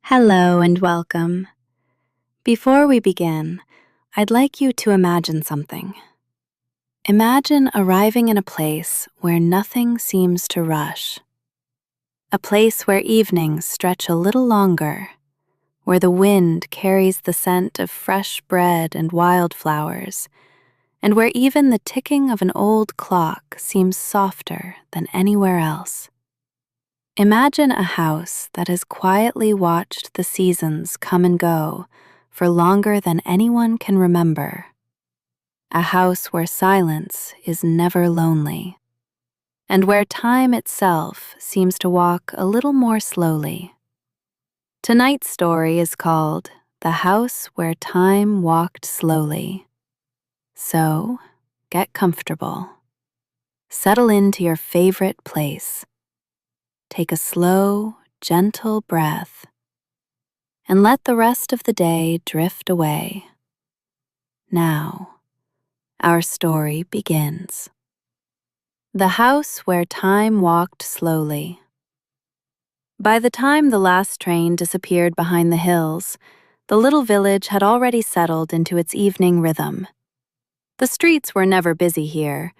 Hello and welcome. Before we begin, I'd like you to imagine something. Imagine arriving in a place where nothing seems to rush. A place where evenings stretch a little longer, where the wind carries the scent of fresh bread and wildflowers, and where even the ticking of an old clock seems softer than anywhere else. Imagine a house that has quietly watched the seasons come and go for longer than anyone can remember. A house where silence is never lonely, and where time itself seems to walk a little more slowly. Tonight's story is called The House Where Time Walked Slowly. So, get comfortable. Settle into your favorite place. Take a slow, gentle breath, and let the rest of the day drift away. Now, our story begins. The House Where Time Walked Slowly. By the time the last train disappeared behind the hills, the little village had already settled into its evening rhythm. The streets were never busy here,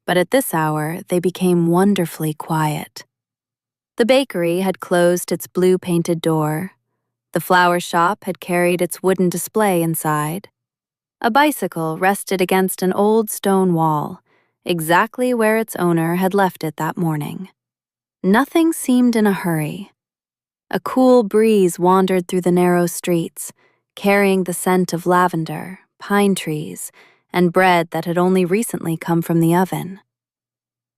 but at this hour they became wonderfully quiet. The bakery had closed its blue-painted door. The flower shop had carried its wooden display inside. A bicycle rested against an old stone wall, exactly where its owner had left it that morning. Nothing seemed in a hurry. A cool breeze wandered through the narrow streets, carrying the scent of lavender, pine trees, and bread that had only recently come from the oven.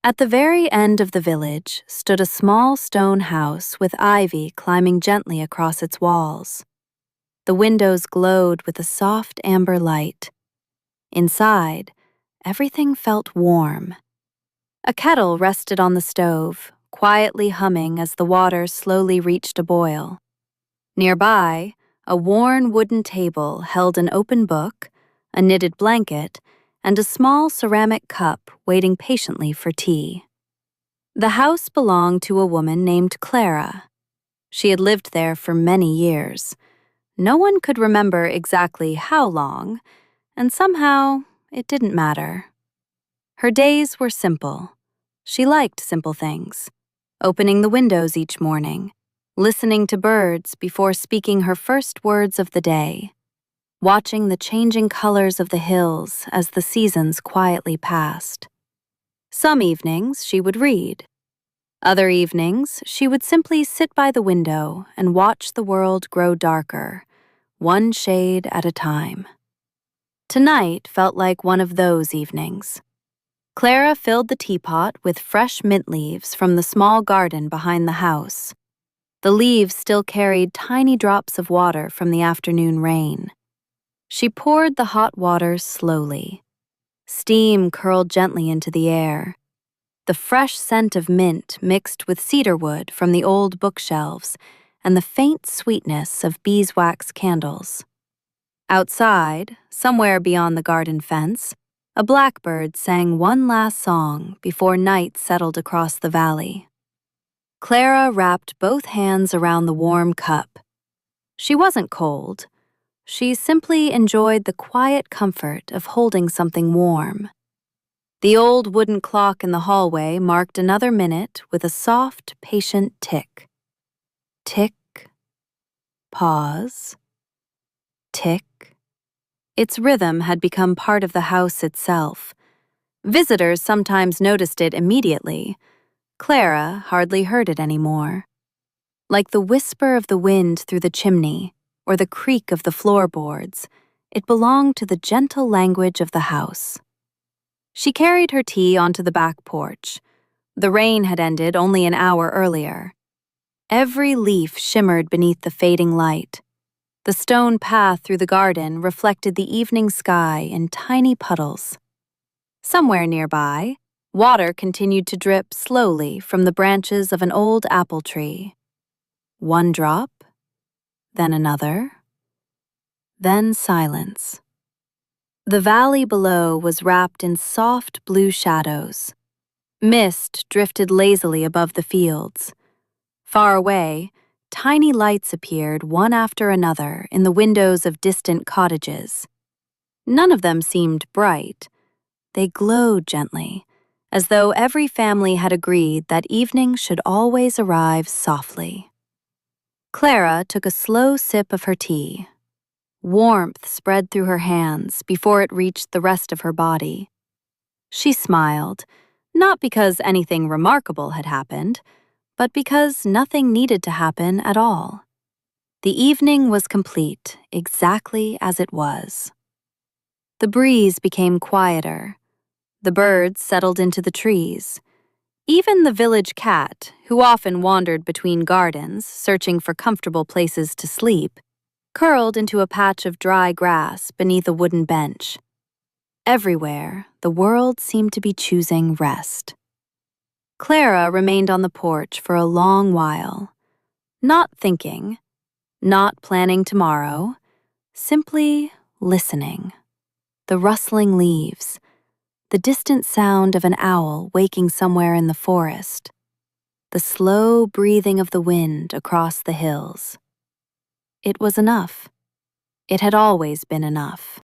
At the very end of the village stood a small stone house with ivy climbing gently across its walls. The windows glowed with a soft amber light. Inside, everything felt warm. A kettle rested on the stove, quietly humming as the water slowly reached a boil. Nearby, a worn wooden table held an open book, a knitted blanket, and a small ceramic cup waiting patiently for tea. The house belonged to a woman named Clara. She had lived there for many years. No one could remember exactly how long, and somehow it didn't matter. Her days were simple. She liked simple things, opening the windows each morning, listening to birds before speaking her first words of the day, watching the changing colors of the hills as the seasons quietly passed. Some evenings she would read. Other evenings she would simply sit by the window and watch the world grow darker, one shade at a time. Tonight felt like one of those evenings. Clara filled the teapot with fresh mint leaves from the small garden behind the house. The leaves still carried tiny drops of water from the afternoon rain. She poured the hot water slowly. Steam curled gently into the air. The fresh scent of mint mixed with cedar wood from the old bookshelves and the faint sweetness of beeswax candles. Outside, somewhere beyond the garden fence, a blackbird sang one last song before night settled across the valley. Clara wrapped both hands around the warm cup. She wasn't cold. She simply enjoyed the quiet comfort of holding something warm. The old wooden clock in the hallway marked another minute with a soft, patient tick. Tick. Pause. Tick. Its rhythm had become part of the house itself. Visitors sometimes noticed it immediately. Clara hardly heard it anymore. Like the whisper of the wind through the chimney, or the creak of the floorboards, it belonged to the gentle language of the house. She carried her tea onto the back porch. The rain had ended only an hour earlier. Every leaf shimmered beneath the fading light. The stone path through the garden reflected the evening sky in tiny puddles. Somewhere nearby, water continued to drip slowly from the branches of an old apple tree. One drop, then another, then silence. The valley below was wrapped in soft blue shadows. Mist drifted lazily above the fields. Far away, tiny lights appeared one after another in the windows of distant cottages. None of them seemed bright. They glowed gently, as though every family had agreed that evening should always arrive softly. Clara took a slow sip of her tea. Warmth spread through her hands before it reached the rest of her body. She smiled, not because anything remarkable had happened, but because nothing needed to happen at all. The evening was complete, exactly as it was. The breeze became quieter. The birds settled into the trees. Even the village cat, who often wandered between gardens, searching for comfortable places to sleep, curled into a patch of dry grass beneath a wooden bench. Everywhere, the world seemed to be choosing rest. Clara remained on the porch for a long while, not thinking, not planning tomorrow, simply listening. The rustling leaves, the distant sound of an owl waking somewhere in the forest, the slow breathing of the wind across the hills. It was enough. It had always been enough.